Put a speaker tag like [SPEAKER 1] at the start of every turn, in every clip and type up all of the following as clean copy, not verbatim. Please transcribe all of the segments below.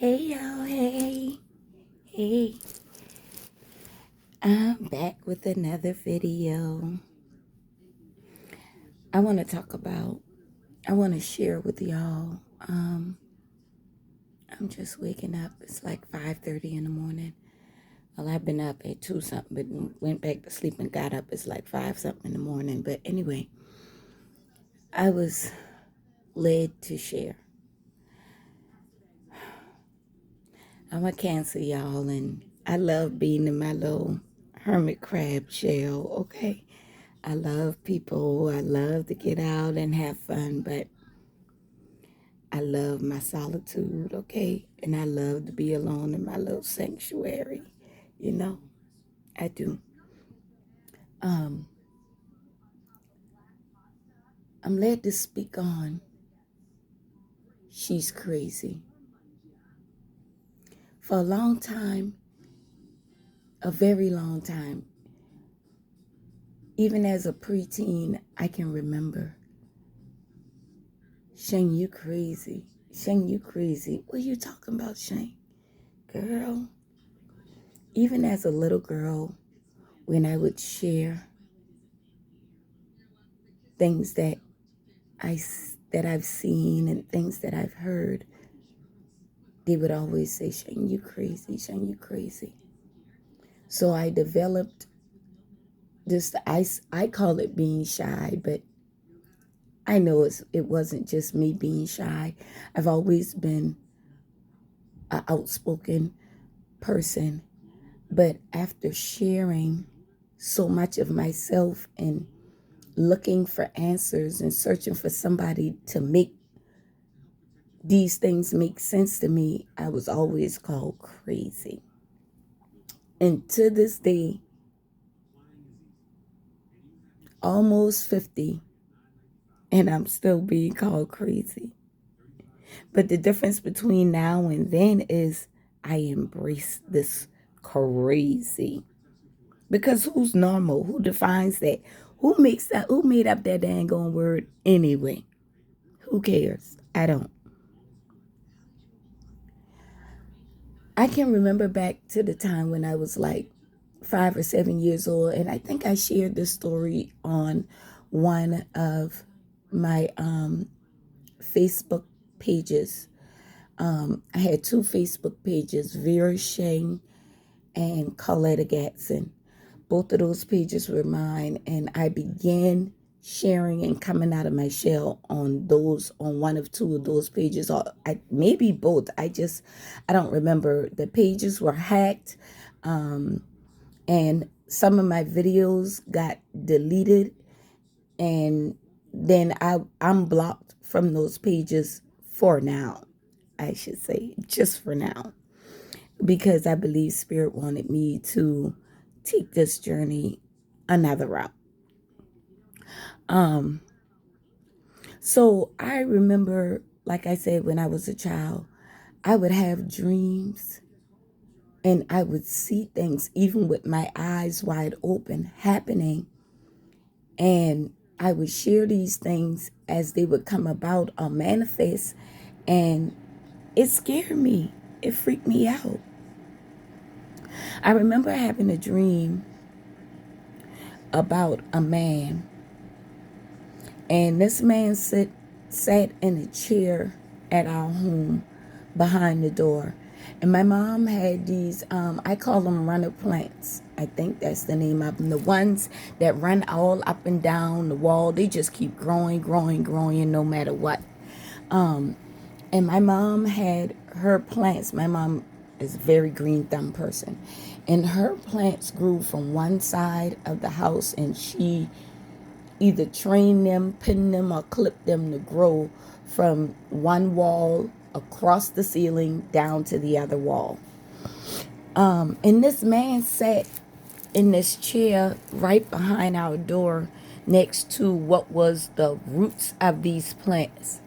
[SPEAKER 1] Hey y'all, hey, I'm back with another video. I want to share with y'all. I'm just waking up. It's like 5:30 in the morning. Well, I've been up at 2 something, but went back to sleep and got up. It's like 5 something in the morning. But anyway, I was led to share. I'm a Cancer, y'all, and I love being in my little hermit crab shell, okay? I love people. I love to get out and have fun, but I love my solitude, okay? And I love to be alone in my little sanctuary, you know? I do. Um, I'm led to speak on She's Crazy. For a long time, a very long time, even as a preteen, I can remember, Shane, you crazy. Shane, you crazy. What are you talking about, Shane? Girl, even as a little girl, when I would share things that I've seen and things that I've heard, they would always say, Shane, you crazy, Shane, you crazy. So I developed this, I call it being shy, but I know it wasn't just me being shy. I've always been an outspoken person, but after sharing so much of myself and looking for answers and searching for somebody to make these things make sense to me, I was always called crazy. And to this day, almost 50, and I'm still being called crazy. But the difference between now and then is I embrace this crazy. Because who's normal? Who defines that? Who makes that? Who made up that dang on word anyway? Who cares? I don't. I can remember back to the time when I was like 5 or 7 years old, and I think I shared this story on one of my Facebook pages. I had two Facebook pages, Vera Shane and Coletta Gatson. Both of those pages were mine, and I began sharing and coming out of my shell on one of two of those pages, or maybe both. I don't remember. The pages were hacked, and some of my videos got deleted, and then I'm blocked from those pages for now. I should say, just for now, because I believe Spirit wanted me to take this journey another route. So I remember, like I said, when I was a child, I would have dreams and I would see things even with my eyes wide open happening. And I would share these things as they would come about or manifest. And it scared me. It freaked me out. I remember having a dream about a man. And this man sat in a chair at our home behind the door. And my mom had these, I call them runner plants. I think that's the name of them. The ones that run all up and down the wall. They just keep growing no matter what. And my mom had her plants. My mom is a very green thumb person. And her plants grew from one side of the house, and she either train them, pin them, or clip them to grow from one wall across the ceiling down to the other wall. And this man sat in this chair right behind our door next to what was the roots of these plants.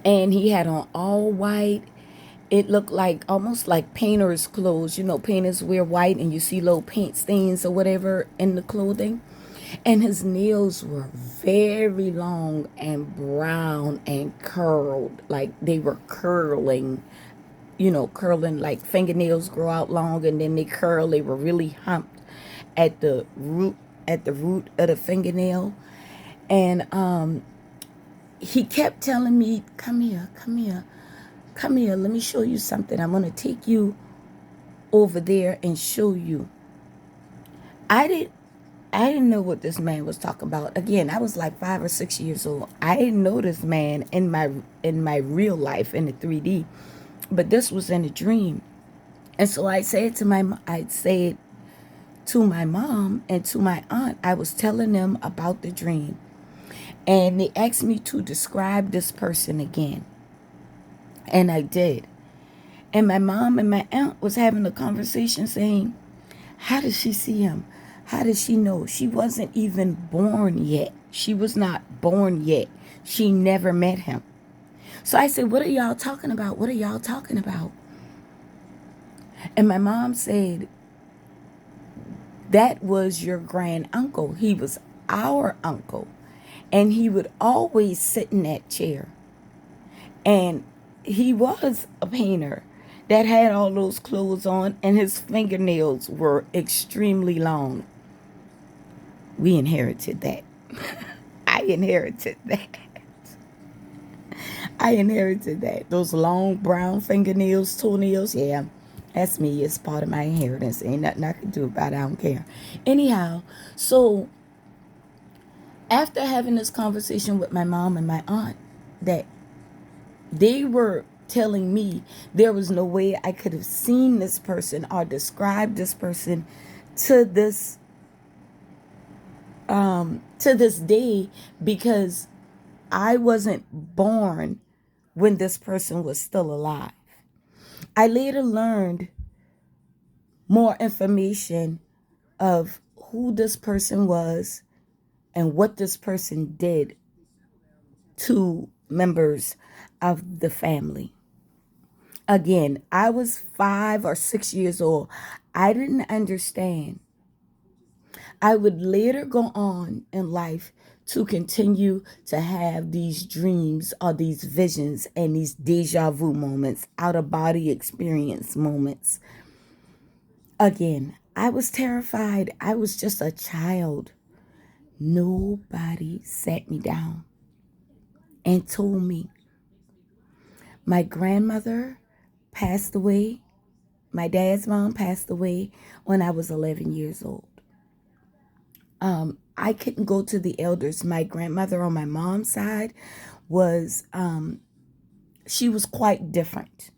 [SPEAKER 1] And he had on all white. It looked like almost like painter's clothes. You know, painters wear white and you see little paint stains or whatever in the clothing. And his nails were very long and brown and curled, like they were curling curling, like fingernails grow out long and then they curl. They were really humped at the root of the fingernail. And he kept telling me, come here, come here, come here, let me show you something. I'm going to take you over there and show you. I didn't know what this man was talking about. Again, I was like 5 or 6 years old. I didn't know this man in my real life in the 3D, but this was in a dream. And so I'd say it to my mom and to my aunt. I was telling them about the dream, and they asked me to describe this person again, and I did. And my mom and my aunt was having a conversation saying, how did she see him? How did she know? She wasn't even born yet. She was not born yet. She never met him. So I said, what are y'all talking about? What are y'all talking about? And my mom said, that was your grand uncle. He was our uncle. And he would always sit in that chair. And he was a painter that had all those clothes on, and his fingernails were extremely long. We inherited that. I inherited that. I inherited that. Those long brown fingernails, toenails. Yeah, that's me. It's part of my inheritance. Ain't nothing I can do about it. I don't care. Anyhow, so after having this conversation with my mom and my aunt, that they were telling me there was no way I could have seen this person or described this person to this day, because I wasn't born when this person was still alive. I later learned more information of who this person was and what this person did to members of the family. Again, I was 5 or 6 years old. I didn't understand. I would later go on in life to continue to have these dreams or these visions and these deja vu moments, out of body experience moments. Again, I was terrified. I was just a child. Nobody sat me down and told me. My grandmother passed away. My dad's mom passed away when I was 11 years old. I couldn't go to the elders. My grandmother on my mom's side was, she was quite different.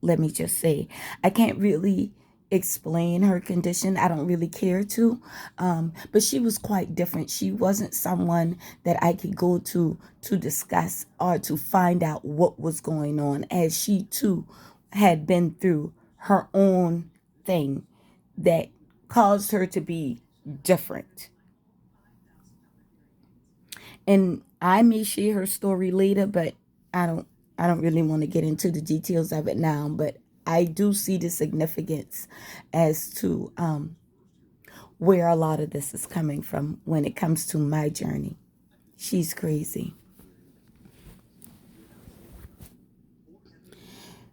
[SPEAKER 1] Let me just say, I can't really explain her condition. I don't really care to. But she was quite different. She wasn't someone that I could go to discuss or to find out what was going on, as she too had been through her own thing that caused her to be different. And I may share her story later, but I don't really want to get into the details of it now. But I do see the significance as to where a lot of this is coming from when it comes to my journey. She's crazy.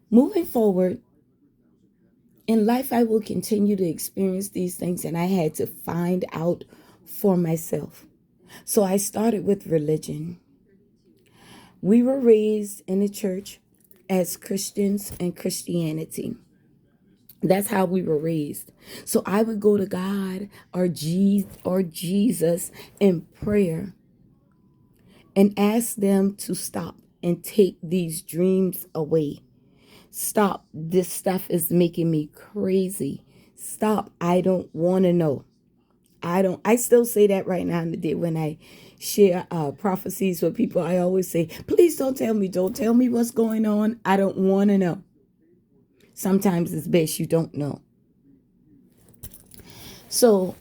[SPEAKER 1] Moving forward in life, I will continue to experience these things, and I had to find out for myself. So I started with religion. We were raised in the church as Christians and Christianity. That's how we were raised. So I would go to God or Jesus in prayer and ask them to stop and take these dreams away. Stop. This stuff is making me crazy. Stop. I don't want to know. I still say that right now in the day when I share prophecies with people. I always say, please don't tell me. Don't tell me what's going on. I don't want to know. Sometimes it's best you don't know. So,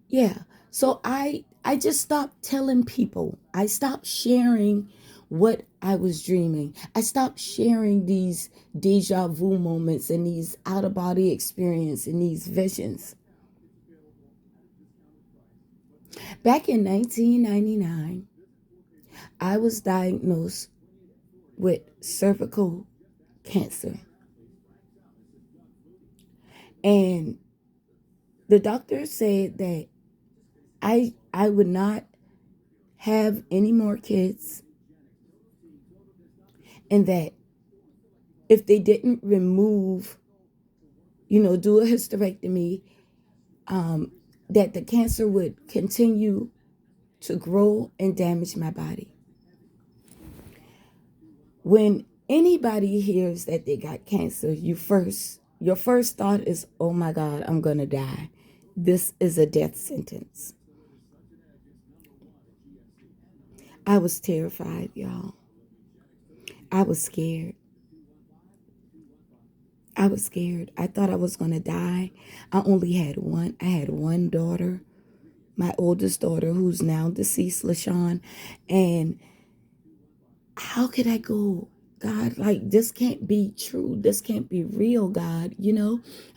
[SPEAKER 1] yeah. So I just stopped telling people. I stopped sharing what I was dreaming. I stopped sharing these deja vu moments and these out of body experience and these visions. Back in 1999, I was diagnosed with cervical cancer. And the doctor said that I would not have any more kids, and that if they didn't remove, do a hysterectomy, that the cancer would continue to grow and damage my body. When anybody hears that they got cancer, your first thought is, oh my God, I'm gonna die. This is a death sentence. I was terrified, y'all. I was scared. I thought I was going to die. I only had one. I had one daughter, my oldest daughter, who's now deceased, LaShawn. And how could I go, God, like, this can't be true. This can't be real, God.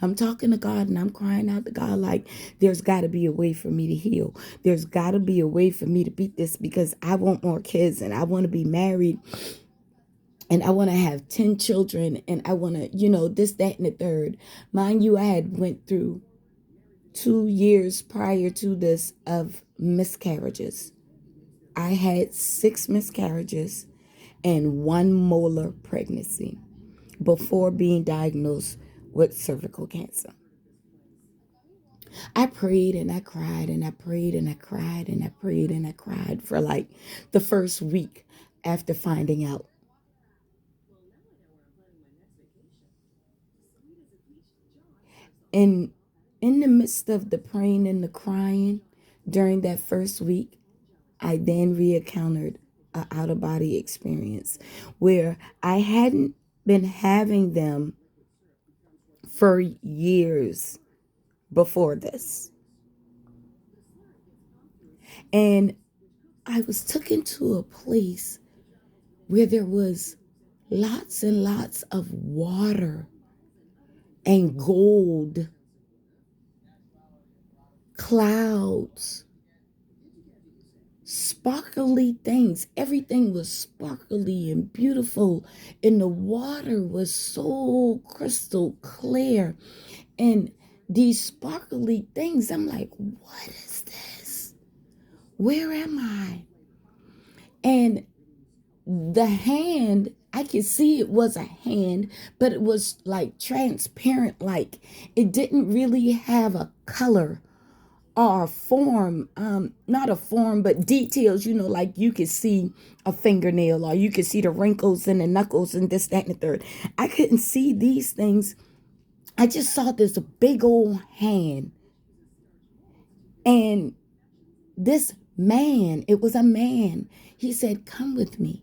[SPEAKER 1] I'm talking to God and I'm crying out to God, like, there's got to be a way for me to heal. There's got to be a way for me to beat this, because I want more kids and I want to be married. And I want to have 10 children, and I want to, this, that, and the third. Mind you, I had went through 2 years prior to this of miscarriages. I had 6 miscarriages and 1 molar pregnancy before being diagnosed with cervical cancer. I prayed and I cried and I prayed and I cried and I prayed and I cried for like the first week after finding out. And in the midst of the praying and the crying during that first week, I then re-encountered an out-of-body experience where I hadn't been having them for years before this. And I was taken to a place where there was lots and lots of water and gold, clouds, sparkly things. Everything was sparkly and beautiful, and the water was so crystal clear. And these sparkly things, I'm like, what is this? Where am I? And the hand, I could see it was a hand, but it was like transparent, like it didn't really have a color or a form, not a form, but details, like you could see a fingernail, or you could see the wrinkles and the knuckles and this, that, and the third. I couldn't see these things. I just saw this big old hand. And this man, it was a man. He said, come with me,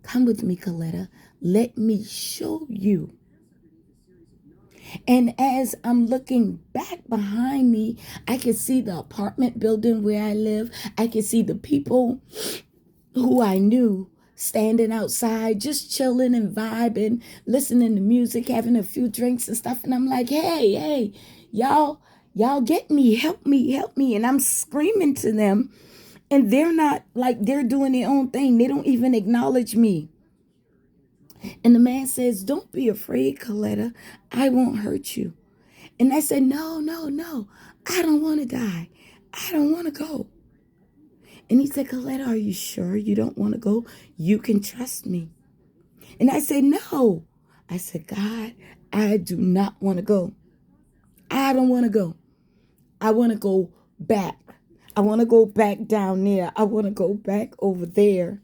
[SPEAKER 1] Coletta. Let me show you. And as I'm looking back behind me, I can see the apartment building where I live. I can see the people who I knew standing outside, just chilling and vibing, listening to music, having a few drinks and stuff. And I'm like, hey, y'all get me, help me. And I'm screaming to them. And they're not, like, they're doing their own thing. They don't even acknowledge me. And the man says, don't be afraid, Coletta. I won't hurt you. And I said, no. I don't want to die. I don't want to go. And he said, Coletta, are you sure you don't want to go? You can trust me. And I said, no. I said, God, I do not want to go. I don't want to go. I want to go back. I want to go back down there. I want to go back over there.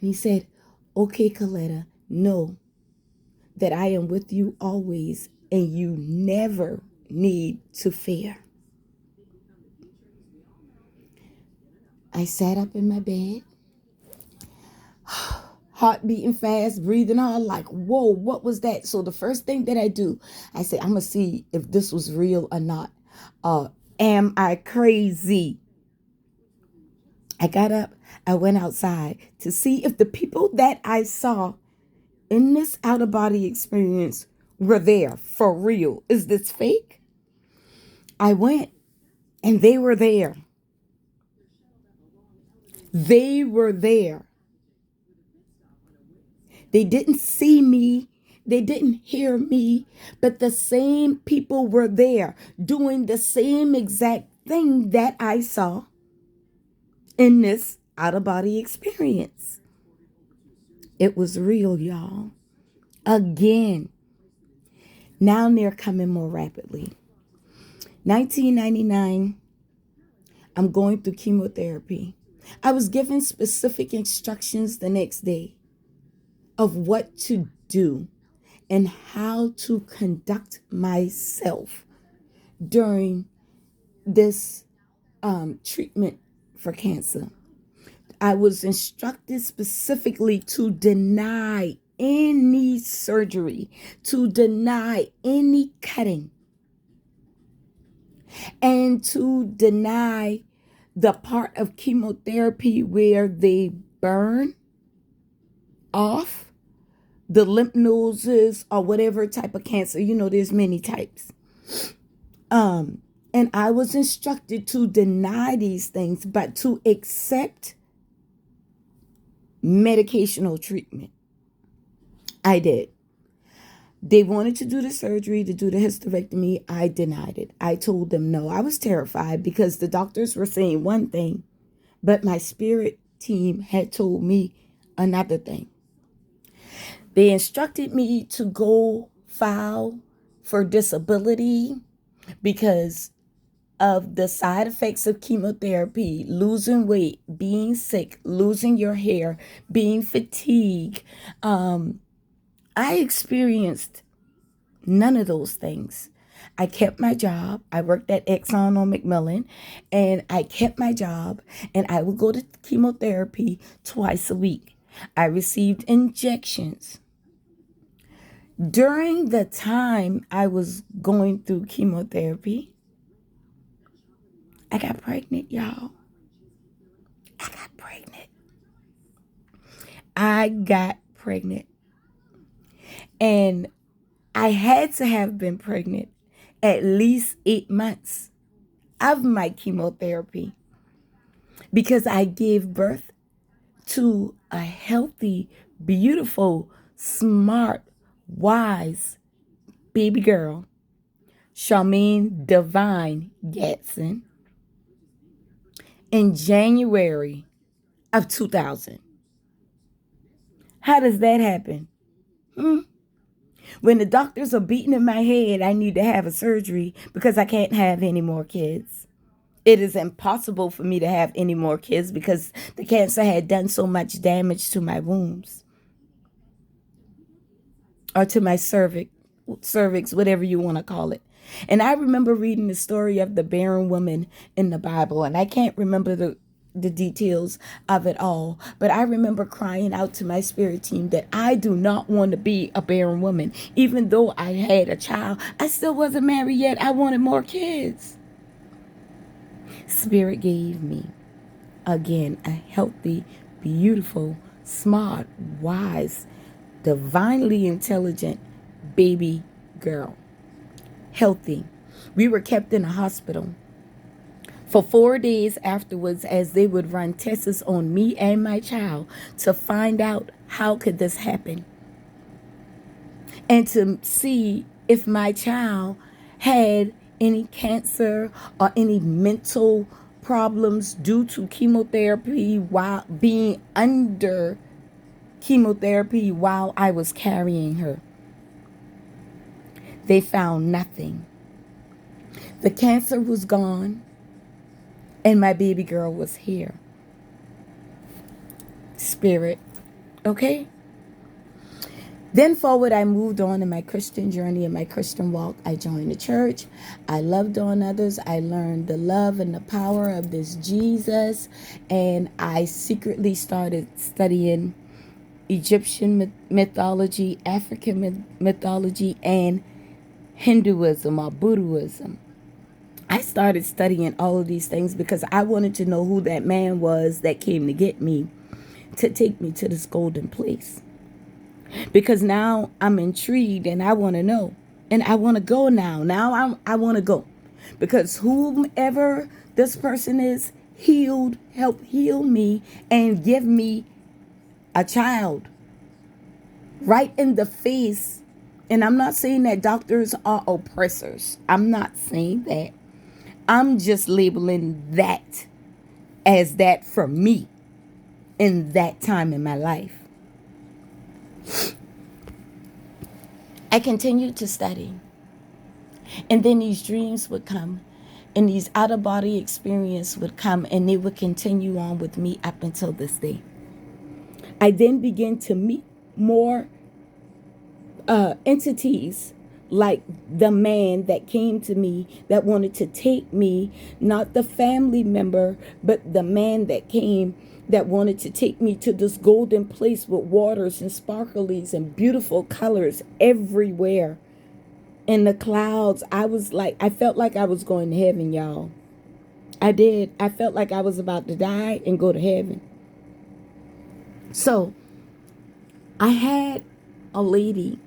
[SPEAKER 1] And he said, okay, Coletta, know that I am with you always, and you never need to fear. I sat up in my bed, heart beating fast, breathing hard, like, whoa, what was that? So the first thing that I do, I say, I'm going to see if this was real or not. Am I crazy? I got up, I went outside to see if the people that I saw in this out-of-body experience were there for real. Is this fake? I went, and they were there. They were there. They didn't see me. They didn't hear me, but the same people were there doing the same exact thing that I saw in this out of body experience. It was real, y'all. Again, now they're coming more rapidly. 1999, I'm going through chemotherapy. I was given specific instructions the next day of what to do and how to conduct myself during this treatment for cancer. I was instructed specifically to deny any surgery, to deny any cutting, and to deny the part of chemotherapy where they burn off the lymph nodes or whatever type of cancer. You know, there's many types. And I was instructed to deny these things, but to accept medicational treatment. I did. They wanted to do the surgery, to do the hysterectomy. I denied it. I told them no. I was terrified because the doctors were saying one thing, but my spirit team had told me another thing. They instructed me to go file for disability because of the side effects of chemotherapy, losing weight, being sick, losing your hair, being fatigued. I experienced none of those things. I kept my job. I worked at Exxon on McMillan, and I kept my job, and I would go to chemotherapy twice a week. I received injections. During the time I was going through chemotherapy, I got pregnant, y'all. I got pregnant. And I had to have been pregnant at least 8 months of my chemotherapy because I gave birth to a healthy, beautiful, smart, wise baby girl, Charmaine Divine Gatson, in January of 2000. How does that happen? When the doctors are beating in my head, I need to have a surgery because I can't have any more kids. It is impossible for me to have any more kids because the cancer had done so much damage to my wombs or to my cervix, whatever you want to call it. And I remember reading the story of the barren woman in the Bible, and I can't remember the details of it all, but I remember crying out to my spirit team that I do not want to be a barren woman. Even though I had a child, I still wasn't married yet. I wanted more kids. Spirit gave me, again, a healthy, beautiful, smart, wise, divinely intelligent baby girl. Healthy. We were kept in a hospital for 4 days afterwards as they would run tests on me and my child to find out how could this happen and to see if my child had any cancer or any mental problems due to chemotherapy while being under chemotherapy while I was carrying her. They found nothing. The cancer was gone. And my baby girl was here. Spirit. Okay? Then forward, I moved on in my Christian journey and my Christian walk. I joined the church. I loved on others. I learned the love and the power of this Jesus. And I secretly started studying Egyptian mythology, African mythology, and Hinduism or Buddhism. I started studying all of these things because I wanted to know who that man was that came to get me, to take me to this golden place. Because now I'm intrigued and I want to know. And I want to go now. I want to go. Because whomever this person is, help heal me and give me a child. right in the face. And I'm not saying that doctors are oppressors. I'm not saying that. I'm just labeling that as that for me in that time in my life. I continued to study. And then these dreams would come, and these out of body experiences would come, and they would continue on with me up until this day. I then began to meet more entities, like the man that came to me that wanted to take me, not the family member, but the man that came that wanted to take me to this golden place with waters and sparklies and beautiful colors everywhere. In the clouds, I felt like I was going to heaven, y'all. I did. I felt like I was about to die and go to heaven. So I had a lady,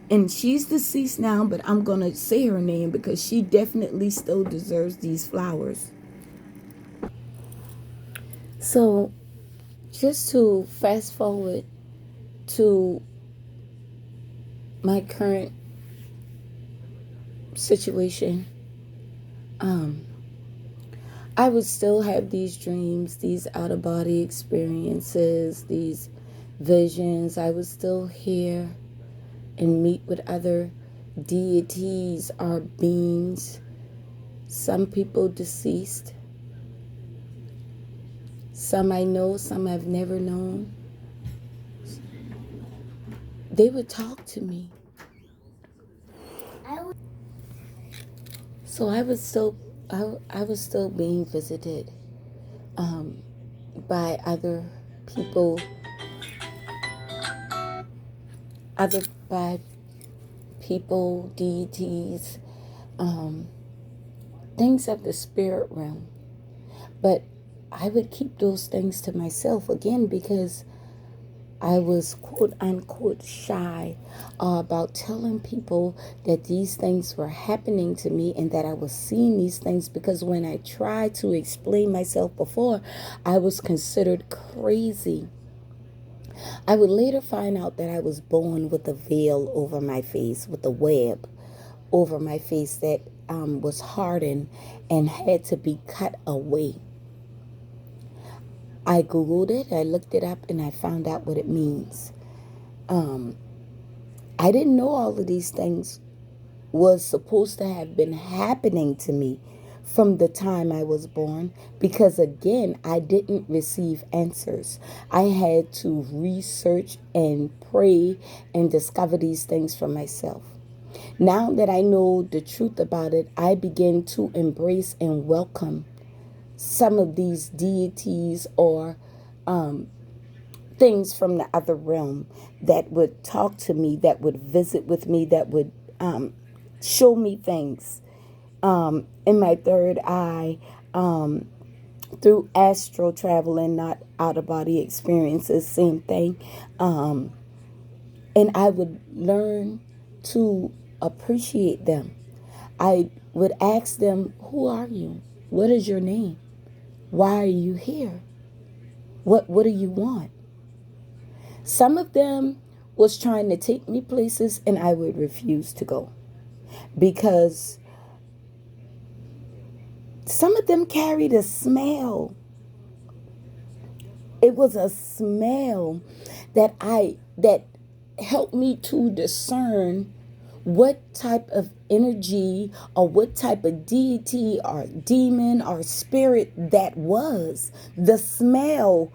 [SPEAKER 1] and she's deceased now, but I'm going to say her name because she definitely still deserves these flowers. So just to fast forward to my current situation, I would still have these dreams, these out of body experiences, these visions. I would still hear and meet with other deities or beings, some people deceased, some I know, some I've never known. They would talk to me. So I was still being visited by other people, deities, things of the spirit realm. But I would keep those things to myself, again, because I was quote unquote shy about telling people that these things were happening to me and that I was seeing these things, because when I tried to explain myself before, I was considered crazy. I would later find out that I was born with a veil over my face, with a web over my face that was hardened and had to be cut away. I Googled it, I looked it up, and I found out what it means. I didn't know all of these things was supposed to have been happening to me from the time I was born, because again, I didn't receive answers. I had to research and pray and discover these things for myself. Now that I know the truth about it, I begin to embrace and welcome some of these deities or things from the other realm that would talk to me, that would visit with me, that would show me things in my third eye, through astral travel and not out of body experiences, same thing. And I would learn to appreciate them. I would ask them, who are you? What is your name? Why are you here? What do you want? Some of them was trying to take me places, and I would refuse to go, because some of them carried a smell. It was a smell that helped me to discern what type of energy or what type of deity or demon or spirit that was. The smell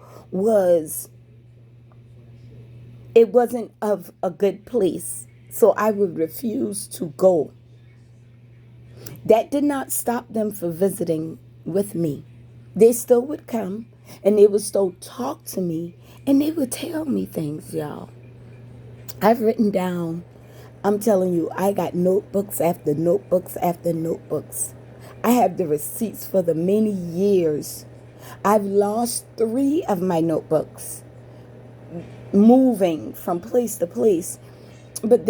[SPEAKER 1] it wasn't of a good place, so I would refuse to go. That did not stop them from visiting with me. They still would come, and they would still talk to me, and they would tell me things, y'all. I've written down, I'm telling you, I got notebooks after notebooks after notebooks. I have the receipts for the many years. I've lost 3 of my notebooks, moving from place to place. But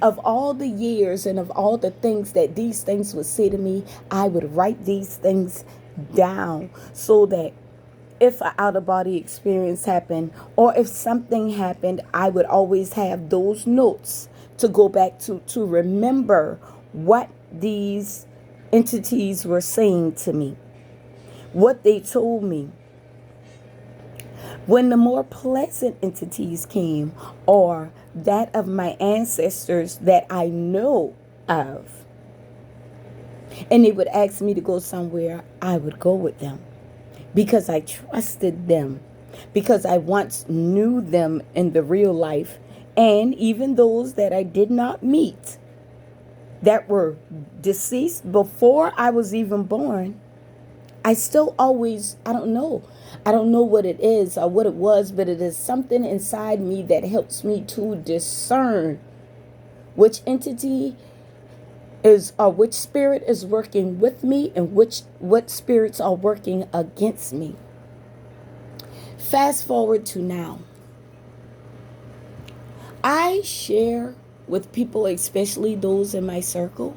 [SPEAKER 1] of all the years and of all the things that these things would say to me, I would write these things down so that if an out of body experience happened or if something happened, I would always have those notes to go back to remember what these entities were saying to me, what they told me. When the more pleasant entities came, or that of my ancestors that I know of, and they would ask me to go somewhere, I would go with them because I trusted them, because I once knew them in the real life, and even those that I did not meet that were deceased before I was even born. I still always, I don't know. I don't know what it is or what it was, but it is something inside me that helps me to discern which entity is, or which spirit is working with me, and what spirits are working against me. Fast forward to now. I share with people, especially those in my circle,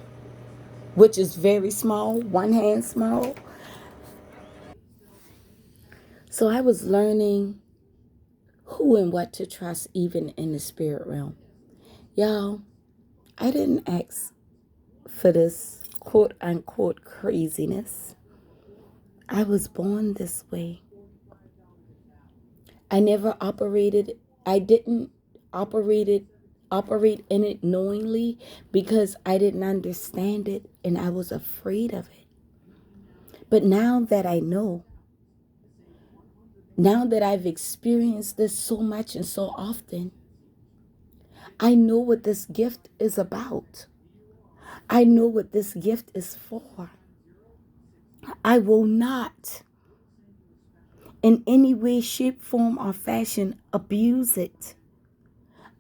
[SPEAKER 1] which is very small, one hand small. So I was learning who and what to trust even in the spirit realm. Y'all, I didn't ask for this quote unquote craziness. I was born this way. I never operated, I didn't operate in it knowingly because I didn't understand it and I was afraid of it. But now that I know, now that I've experienced this so much and so often, I know what this gift is about. I know what this gift is for. I will not, in any way, shape, form, or fashion, abuse it.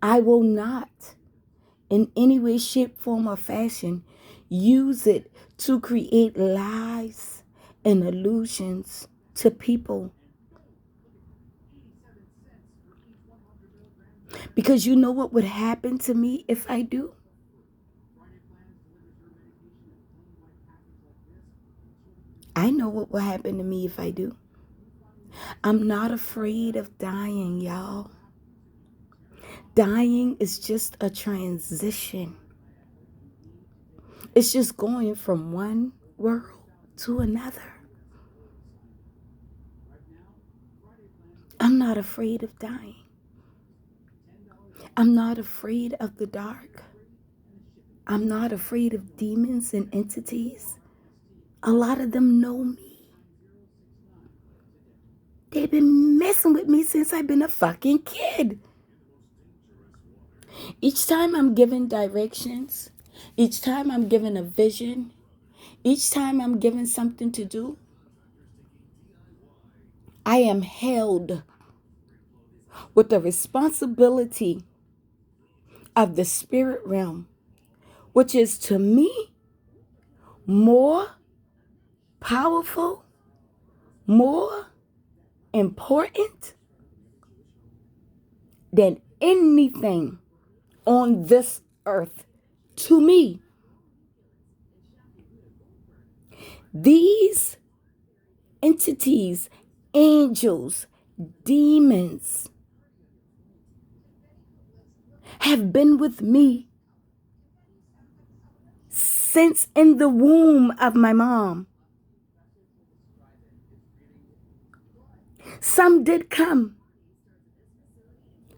[SPEAKER 1] I will not, in any way, shape, form, or fashion, use it to create lies and illusions to people. Because you know what would happen to me if I do? I know what will happen to me if I do. I'm not afraid of dying, y'all. Dying is just a transition. It's just going from one world to another. I'm not afraid of dying. I'm not afraid of the dark. I'm not afraid of demons and entities. A lot of them know me. They've been messing with me since I've been a fucking kid. Each time I'm given directions, each time I'm given a vision, each time I'm given something to do, I am held with the responsibility of the spirit realm, which is to me more powerful, more important than anything on this earth. To me, these entities, angels, demons, have been with me since in the womb of my mom. Some did come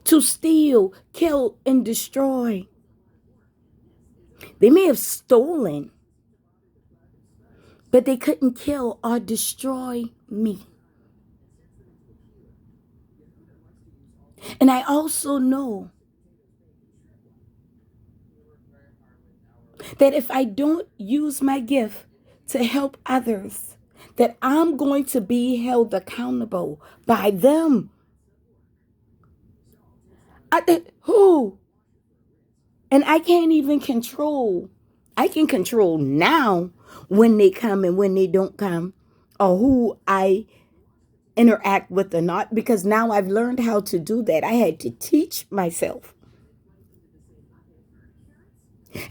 [SPEAKER 1] to steal, kill, and destroy. They may have stolen, but they couldn't kill or destroy me. And I also know that if I don't use my gift to help others, that I'm going to be held accountable by them. Who? And I can't even control. I can control now when they come and when they don't come, or who I interact with or not, because now I've learned how to do that. I had to teach myself.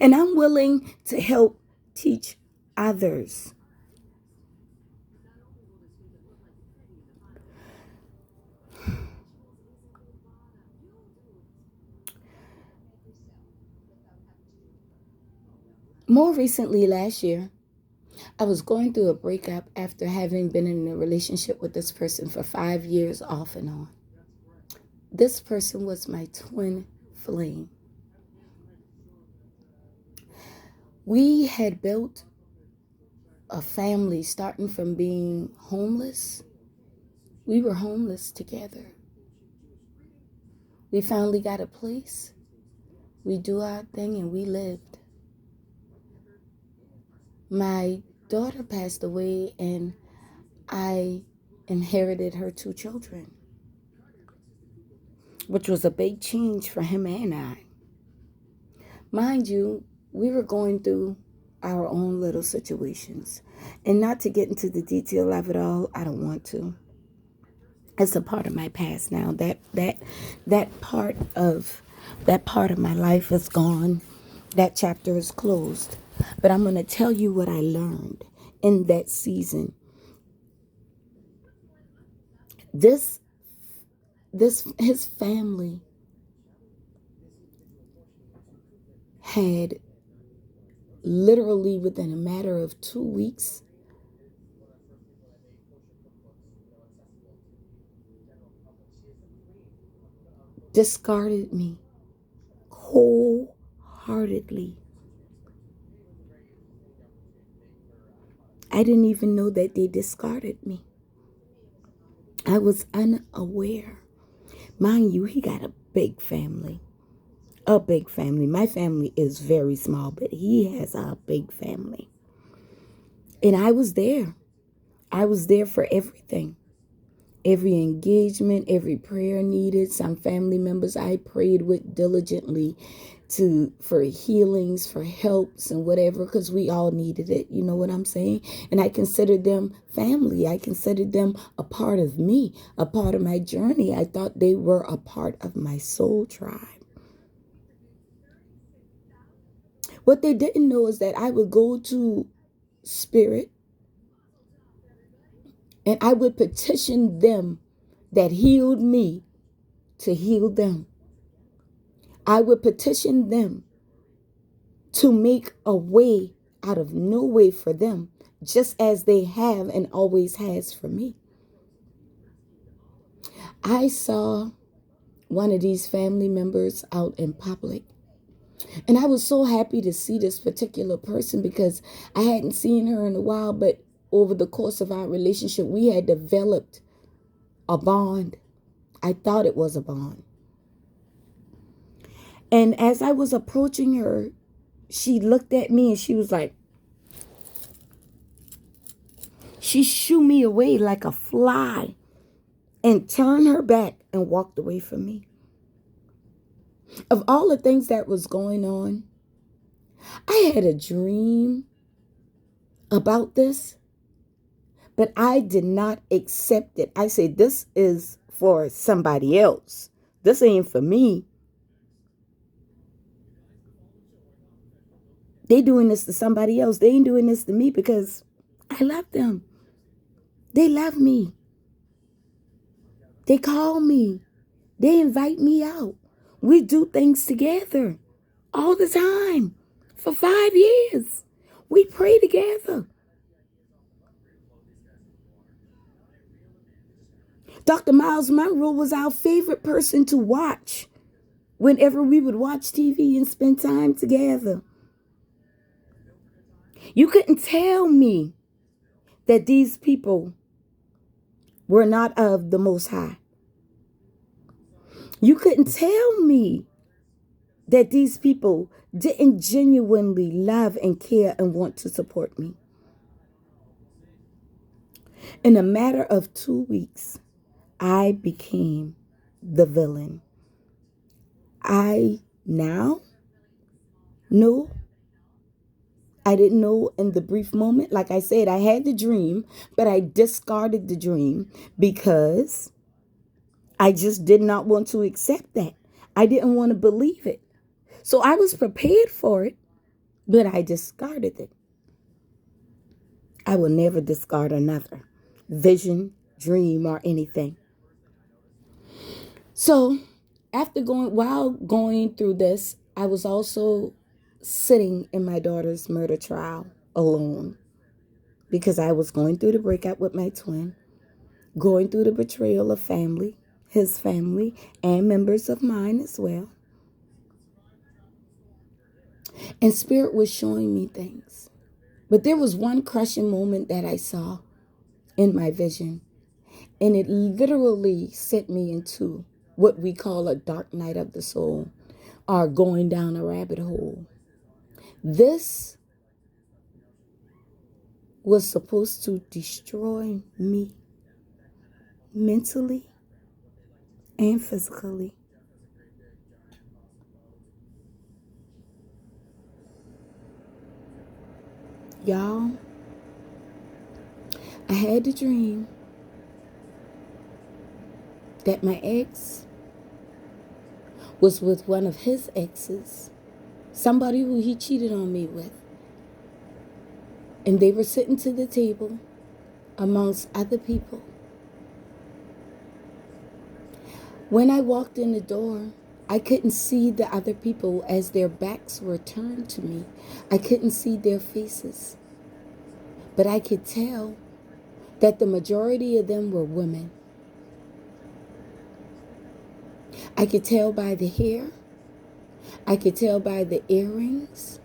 [SPEAKER 1] And I'm willing to help teach others. More recently, last year, I was going through a breakup after having been in a relationship with this person for 5 years off and on. This person was my twin flame. We had built a family starting from being homeless. We were homeless together. We finally got a place. We do our thing and we lived. My daughter passed away and I inherited her 2 children, which was a big change for him and I. Mind you, we were going through our own little situations. And not to get into the detail of it all, I don't want to. It's a part of my past now. That part of my life is gone. That chapter is closed. But I'm going to tell you what I learned in that season. His family had literally within a matter of 2 weeks discarded me wholeheartedly. I didn't even know that they discarded me. I was unaware. Mind you, he got a big family. A big family. My family is very small, but he has a big family. And I was there. I was there for everything. Every engagement, every prayer needed. Some family members I prayed with diligently for healings, for helps and whatever, because we all needed it. You know what I'm saying? And I considered them family. I considered them a part of me, a part of my journey. I thought they were a part of my soul tribe. What they didn't know is that I would go to Spirit and I would petition them that healed me to heal them. I would petition them to make a way out of no way for them, just as they have and always has for me. I saw one of these family members out in public, and I was so happy to see this particular person because I hadn't seen her in a while, but over the course of our relationship, we had developed a bond. I thought it was a bond. And as I was approaching her, she looked at me and she was like, she shooed me away like a fly and turned her back and walked away from me. Of all the things that was going on, I had a dream about this, but I did not accept it. I said, this is for somebody else. This ain't for me. They doing this to somebody else. They ain't doing this to me because I love them. They love me. They call me. They invite me out. We do things together all the time for 5 years. We pray together. Dr. Miles Monroe was our favorite person to watch whenever we would watch TV and spend time together. You couldn't tell me that these people were not of the Most High. You couldn't tell me that these people didn't genuinely love and care and want to support me. In a matter of 2 weeks, I became the villain. I now know. I didn't know in the brief moment. Like I said, I had the dream, but I discarded the dream because I just did not want to accept that. I didn't want to believe it. So I was prepared for it, but I discarded it. I will never discard another vision, dream, or anything. So while going through this, I was also sitting in my daughter's murder trial alone because I was going through the breakup with my twin, going through the betrayal of family, his family, and members of mine as well. And Spirit was showing me things. But there was one crushing moment that I saw in my vision, and it literally sent me into what we call a dark night of the soul, or going down a rabbit hole. This was supposed to destroy me mentally and physically. Y'all, I had the dream that my ex was with one of his exes, somebody who he cheated on me with. And they were sitting to the table amongst other people. When I walked in the door, I couldn't see the other people as their backs were turned to me. I couldn't see their faces. But I could tell that the majority of them were women. I could tell by the hair. I could tell by the earrings.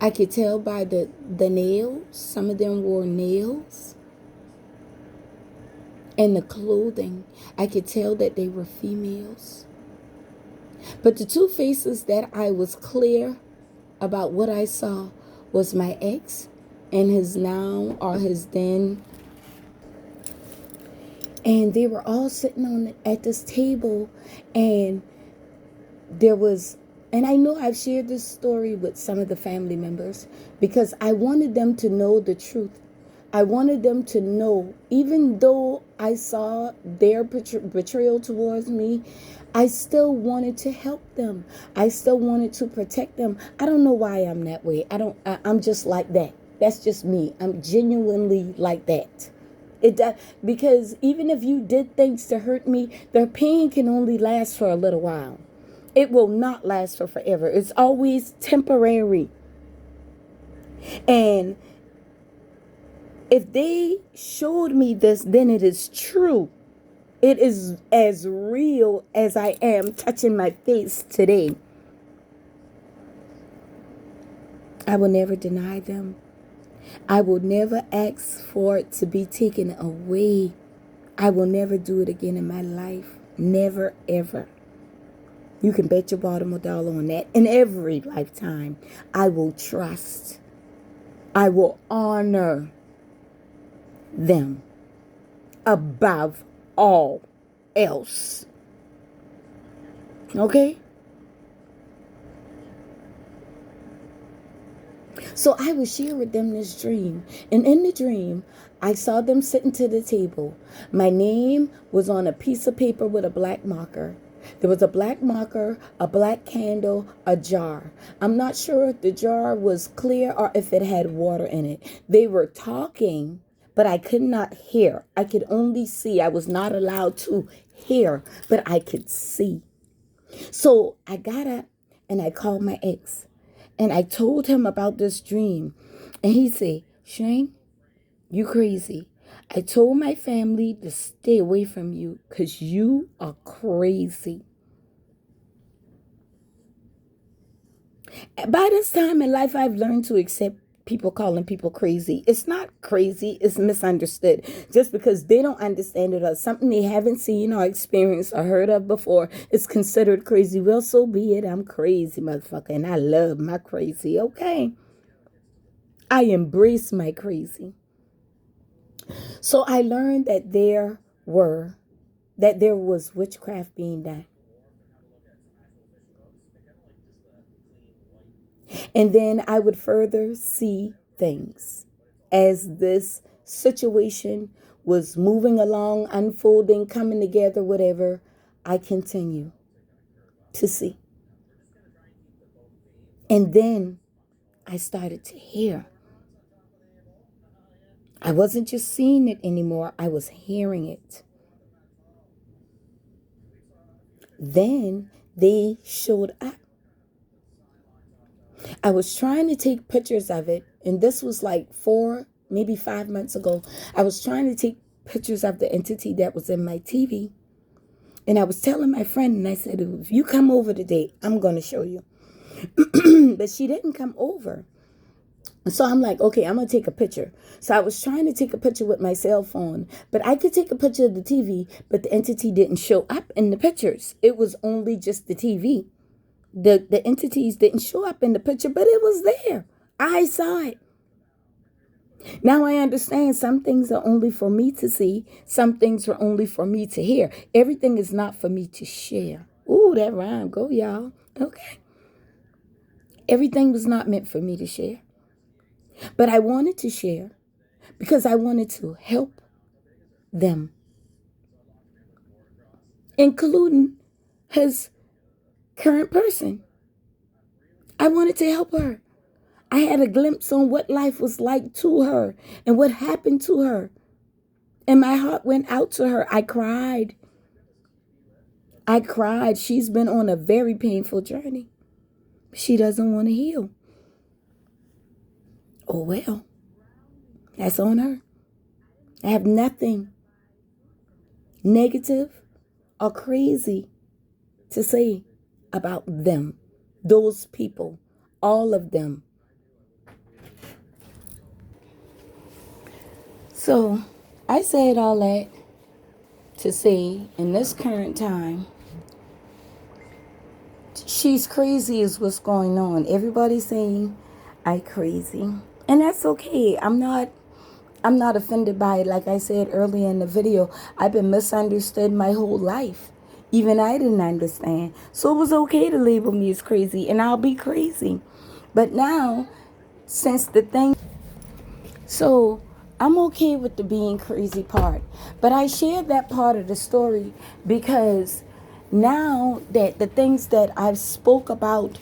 [SPEAKER 1] I could tell by the nails. Some of them wore nails. And the clothing. I could tell that they were females. But the two faces that I was clear about what I saw was my ex and his now or his then. And they were all sitting at this table, and and I know I've shared this story with some of the family members because I wanted them to know the truth. I wanted them to know, even though I saw their betrayal towards me, I still wanted to help them. I still wanted to protect them. I don't know why I'm that way. I'm just like that. That's just me. I'm genuinely like that. Because even if you did things to hurt me, the pain can only last for a little while. It will not last for forever. It's always temporary. And if they showed me this, then it is true. It is as real as I am touching my face today. I will never deny them. I will never ask for it to be taken away. I will never do it again in my life. Never, ever. You can bet your bottom dollar on that. In every lifetime, I will trust. I will honor them above all else. Okay? So I would share with them this dream. And in the dream, I saw them sitting to the table. My name was on a piece of paper with a black marker. There was a black marker, a black candle, a jar. I'm not sure if the jar was clear or if it had water in it. They were talking, but I could not hear. I could only see. I was not allowed to hear, but I could see. So I got up and I called my ex. And I told him about this dream. And he said, Shane, you crazy. I told my family to stay away from you because you are crazy. By this time in life, I've learned to accept people calling people crazy. It's not crazy, it's misunderstood. Just because they don't understand it or something they haven't seen or experienced or heard of before, it's considered crazy. Well, so be it. I'm crazy, motherfucker, and I love my crazy, okay? I embrace my crazy. So I learned that there was witchcraft being done. And then I would further see things as this situation was moving along, unfolding, coming together, whatever. I continue to see. And then I started to hear. I wasn't just seeing it anymore, I was hearing it. Then they showed up. I was trying to take pictures of it, and this was like 4, maybe 5 months ago. I was trying to take pictures of the entity that was in my TV. And I was telling my friend, and I said, if you come over today, I'm going to show you. But she didn't come over. So I'm like, okay, I'm going to take a picture. So I was trying to take a picture with my cell phone, but I could take a picture of the TV, but the entity didn't show up in the pictures. It was only just the TV. The entities didn't show up in the picture, but it was there. I saw it. Now I understand some things are only for me to see. Some things are only for me to hear. Everything is not for me to share. Ooh, that rhyme. Go, y'all. Okay. Everything was not meant for me to share. But I wanted to share because I wanted to help them, including his current person. I wanted to help her. I had a glimpse on what life was like to her and what happened to her. And my heart went out to her. I cried. I cried. She's been on a very painful journey. She doesn't want to heal. Oh, well, that's on her. I have nothing negative or crazy to say about them, those people, all of them. So I said all that to say in this current time, she's crazy is what's going on. Everybody's saying I crazy. And that's okay. I'm not offended by it. Like I said earlier in the video, I've been misunderstood my whole life. Even I didn't understand. So it was okay to label me as crazy, and I'll be crazy. But now, since the thing, so I'm okay with the being crazy part. But I shared that part of the story because now that the things that I've spoke about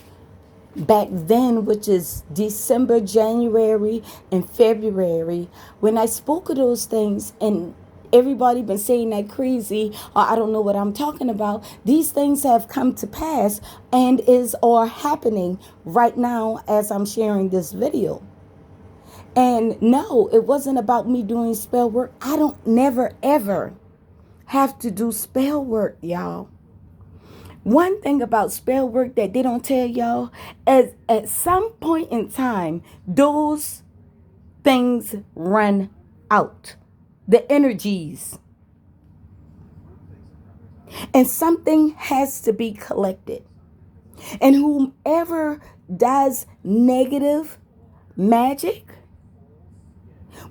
[SPEAKER 1] back then, which is December, January, and February, when I spoke of those things and everybody been saying that crazy or I don't know what I'm talking about, these things have come to pass and are happening right now as I'm sharing this video. And no, it wasn't about me doing spell work. I don't never ever have to do spell work, y'all. One thing about spell work that they don't tell y'all is at some point in time, those things run out. The energies. And something has to be collected. And whomever does negative magic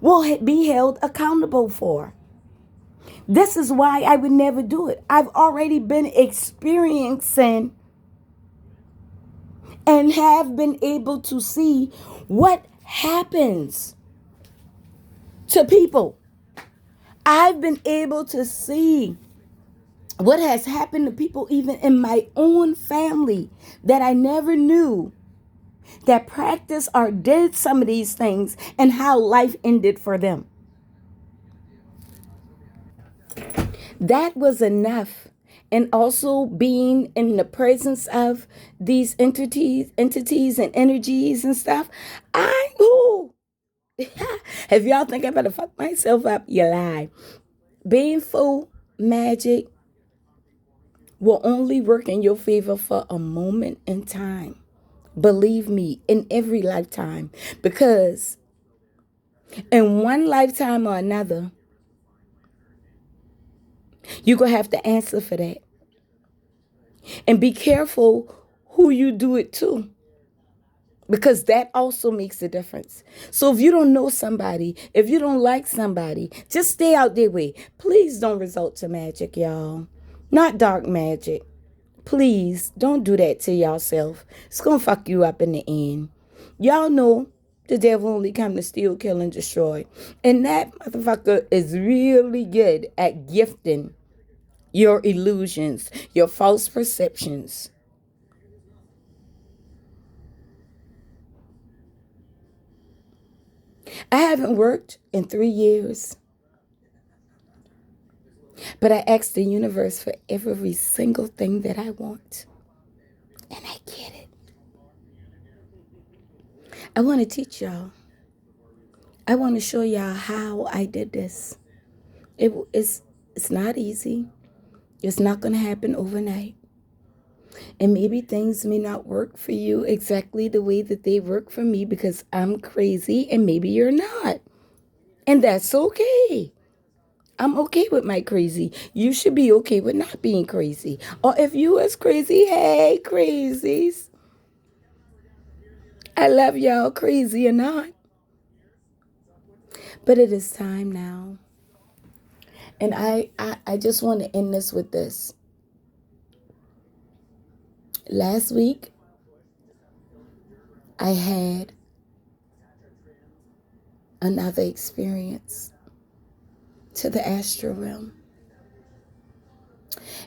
[SPEAKER 1] will be held accountable for. This is why I would never do it. I've already been experiencing and have been able to see what happens to people. I've been able to see what has happened to people even in my own family that I never knew that practiced or did some of these things and how life ended for them. That was enough. And also being in the presence of these entities and energies and stuff. If y'all think I better fuck myself up, you lie. Being full magic will only work in your favor for a moment in time. Believe me, in every lifetime. Because in one lifetime or another, you're going to have to answer for that. And be careful who you do it to, because that also makes a difference. So if you don't know somebody, if you don't like somebody, just stay out their way. Please don't resort to magic, y'all. Not dark magic. Please don't do that to yourself. It's going to fuck you up in the end. Y'all know the devil only come to steal, kill, and destroy. And that motherfucker is really good at gifting your illusions, your false perceptions. I haven't worked in 3 years, but I asked the universe for every single thing that I want, and I get it. I want to teach y'all. I want to show y'all how I did this. It's not easy. It's not going to happen overnight. And maybe things may not work for you exactly the way that they work for me because I'm crazy and maybe you're not. And that's okay. I'm okay with my crazy. You should be okay with not being crazy. Or if you was crazy, hey, crazies. I love y'all, crazy or not. But it is time now. And I just want to end this with this. Last week, I had another experience to the astral realm.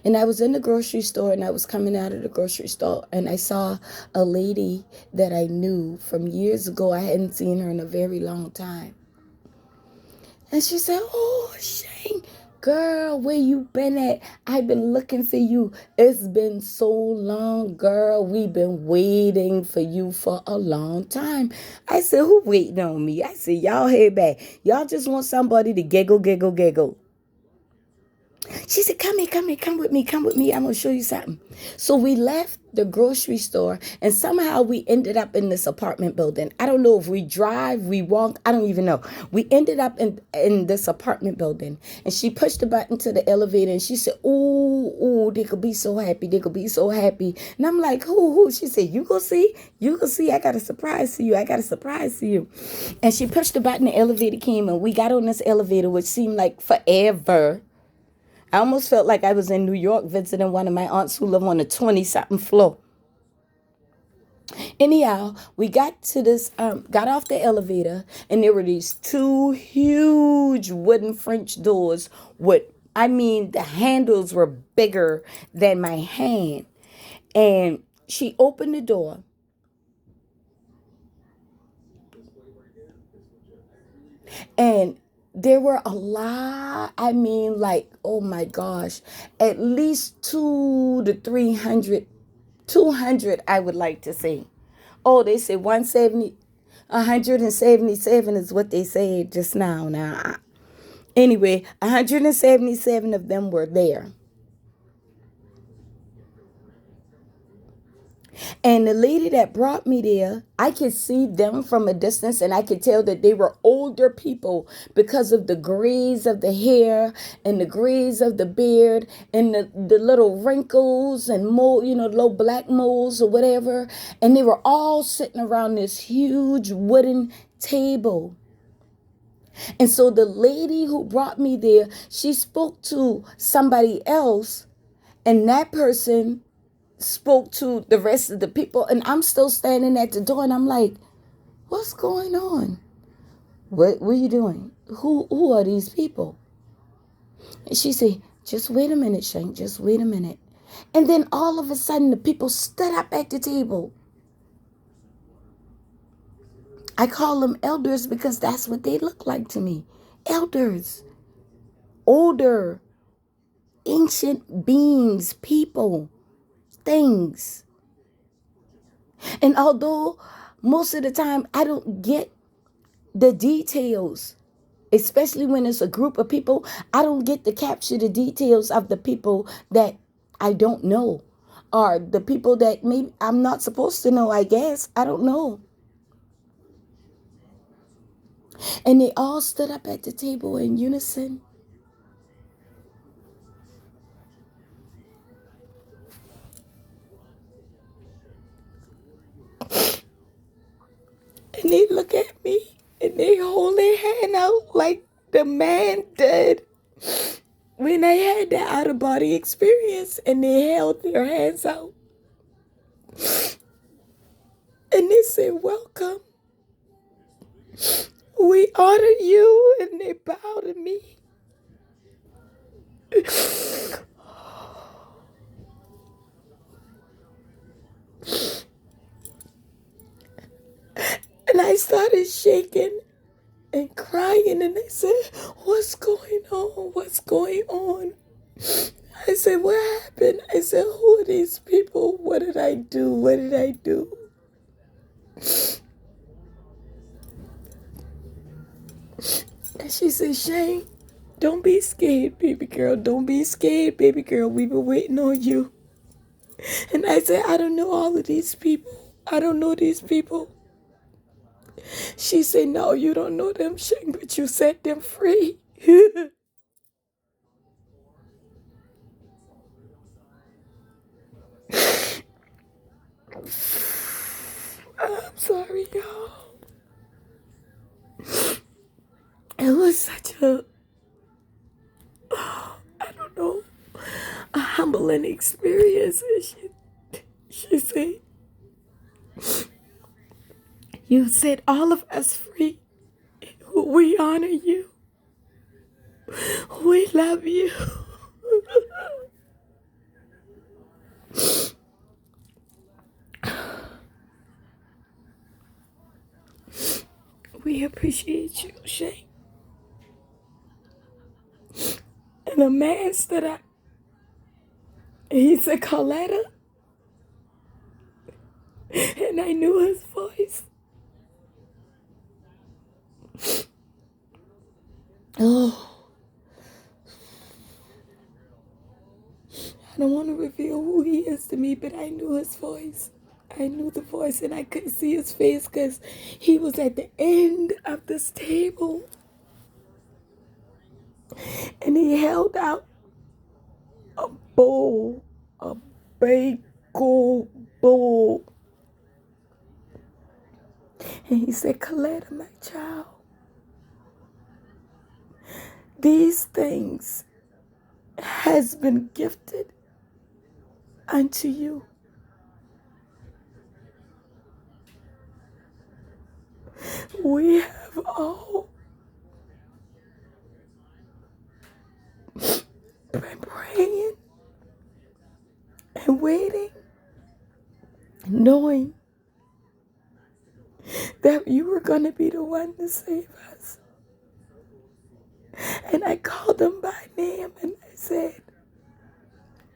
[SPEAKER 1] And I was in the grocery store and I was coming out of the grocery store and I saw a lady that I knew from years ago. I hadn't seen her in a very long time. And she said, "Oh, Shane, girl, where you been at? I've been looking for you. It's been so long, girl. We've been waiting for you for a long time." I said, "Who waiting on me?" I said, "Y'all head back. Y'all just want somebody to giggle, giggle, giggle." She said, "Come here, come here, come with me, come with me. I'm going to show you something." So we left the grocery store and somehow we ended up in this apartment building. I don't know if we drive, we walk, I don't even know. We ended up in this apartment building and she pushed the button to the elevator and she said, ooh, they could be so happy. They could be so happy. And I'm like, who? She said, you go see, I got a surprise for you. I got a surprise for you. And she pushed the button, the elevator came and we got on this elevator, which seemed like forever. I almost felt like I was in New York visiting one of my aunts who live on the 20-something floor. Anyhow, we got to this, got off the elevator, and there were these two huge wooden French doors with, the handles were bigger than my hand. And she opened the door. And there were a lot, oh my gosh, at least 200, I would like to say. Oh, they say 177 is what they said just now. Anyway, 177 of them were there. And the lady that brought me there, I could see them from a distance and I could tell that they were older people because of the grays of the hair and the grays of the beard and the little wrinkles and mole, little black moles or whatever. And they were all sitting around this huge wooden table. And so the lady who brought me there, she spoke to somebody else and that person spoke to the rest of the people, and I'm still standing at the door and I'm like, what's going on? What are you doing? Who are these people? And she said, just wait a minute, Shane, just wait a minute. And then all of a sudden the people stood up at the table. I call them elders because that's what they look like to me. Elders, older, ancient beings, people, things. And although most of the time I don't get the details, especially when it's a group of people, I don't get to capture the details of the people that I don't know or the people that maybe I'm not supposed to know, I guess. I don't know. And they all stood up at the table in unison. And they look at me and they hold their hand out like the man did when I had that out of body experience, and they held their hands out. And they said, welcome. We honor you. And they bow to me. And I started shaking and crying. And they said, what's going on? What's going on? I said, what happened? I said, who are these people? What did I do? What did I do? She said, Shane, don't be scared, baby girl. Don't be scared, baby girl. We've been waiting on you. And I said, I don't know all of these people. I don't know these people. She said, no, you don't know them, Shane, but you set them free. I'm sorry, y'all. It was such I don't know, a humbling experience. And she said, you set all of us free. We honor you. We love you. We appreciate you, Shane. And the man stood up. And he said, Carletta. And I knew his voice. Oh, I don't want to reveal who he is to me, but I knew his voice. I knew the voice, and I couldn't see his face because he was at the end of this table. And he held out a bowl, a big gold bowl. And he said, Coletta, my child, these things has been gifted unto you. We have all been praying and waiting, knowing that you were going to be the one to save us. And I called them by name and I said,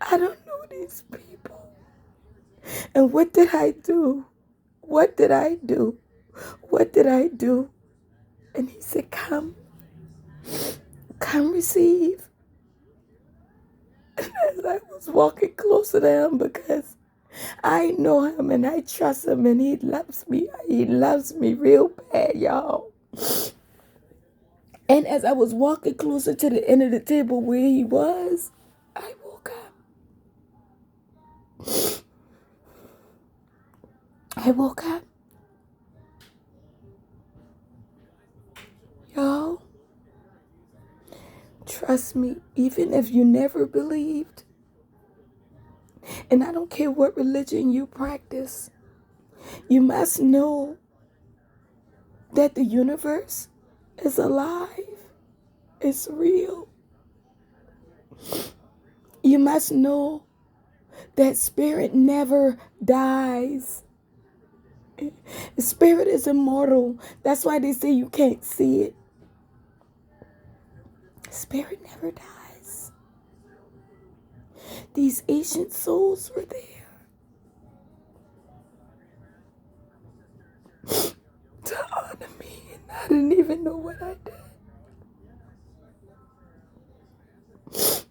[SPEAKER 1] I don't know these people. And what did I do? What did I do? What did I do? And he said, come receive. And as I was walking closer to him, because I know him and I trust him and he loves me. He loves me real bad, y'all. And as I was walking closer to the end of the table where he was, I woke up. I woke up. Y'all, trust me, even if you never believed, and I don't care what religion you practice, you must know that the universe is alive. It's real. You must know that spirit never dies. Spirit is immortal. That's why they say you can't see it. Spirit never dies. These ancient souls were there to honor me, and I didn't even know what I did.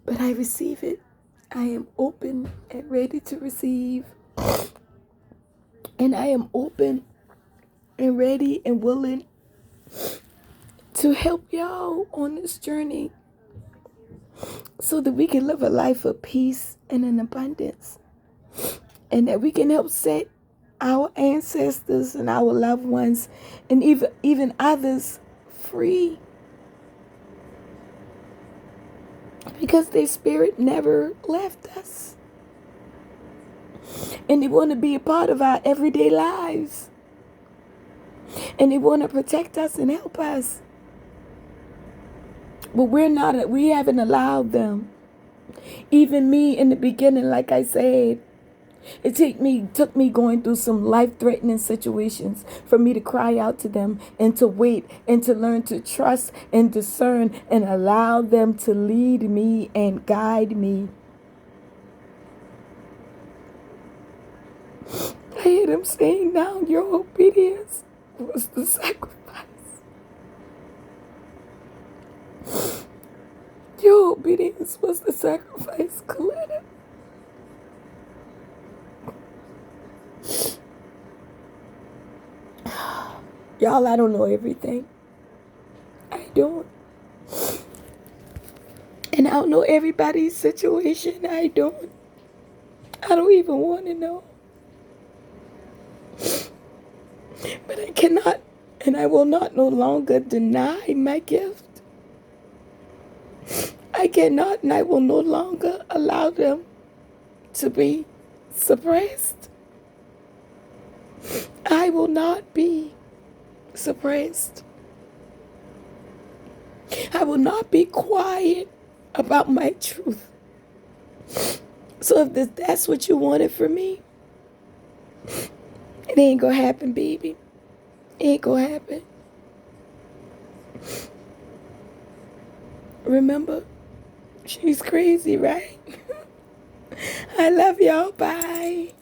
[SPEAKER 1] But I receive it. I am open and ready to receive. And I am open and ready and willing to help y'all on this journey so that we can live a life of peace and an abundance. And that we can help set our ancestors and our loved ones and even others free. Because their spirit never left us. And they want to be a part of our everyday lives. And they want to protect us and help us. But we haven't allowed them. Even me in the beginning, like I said, it took me going through some life-threatening situations for me to cry out to them and to wait and to learn to trust and discern and allow them to lead me and guide me. I hear them saying now, your obedience was the sacrifice. Your obedience was the sacrifice, Coletta. Y'all, I don't know everything. I don't. And I don't know everybody's situation. I don't. I don't even want to know. But I cannot and I will not no longer deny my gift. I cannot and I will no longer allow them to be suppressed. I will not be suppressed. I will not be quiet about my truth. So if that's what you wanted for me, it ain't gonna happen, baby. It ain't gonna happen. Remember, she's crazy, right? I love y'all. Bye.